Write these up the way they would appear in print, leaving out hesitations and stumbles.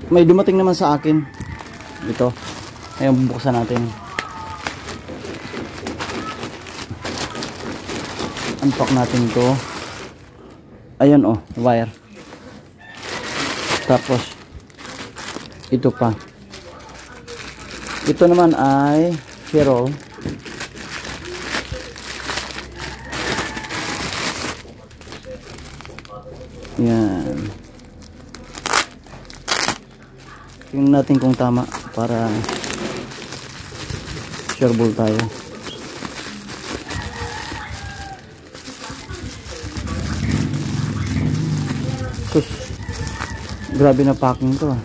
may dumating naman sa akin. Ito. Ngayon bubuksan natin. Unpack natin ito. Ayan oh, wire. Tapos ito pa. Ito naman ay ferrule. Yan. Tingnan natin kung tama para sureball tayo. Sus, grabe na packing to ah.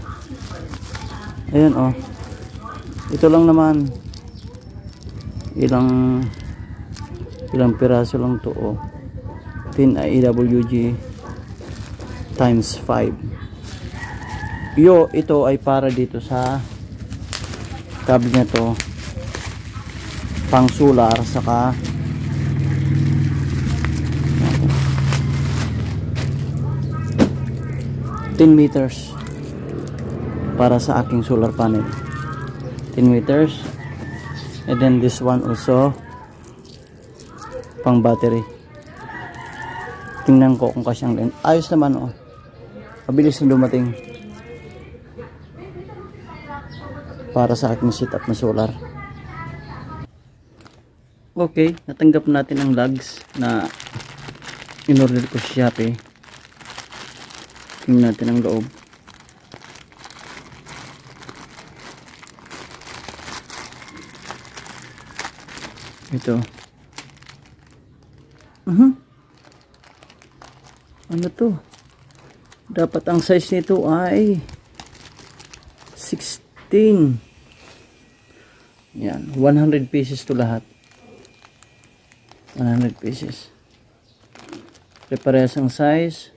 Ayan oh. Ito lang naman. Ilang piraso lang to oh. 10 AWG times 5. Ito ay para dito sa cable na to, pang solar, saka 10 meters para sa aking solar panel. 10 meters. And then this one also pang battery. Tingnan ko kung kasyang length. Ayos naman oh. Mabilis na dumating para sa aking setup na solar. Okay, natanggap natin ang lugs na in-order ko sa Shopee. Tingnan natin ang loob. Ito. Ano to? Dapat ang size nito ay 16. Yan, 100 pieces to lahat. 100 pieces. Parehas ang size.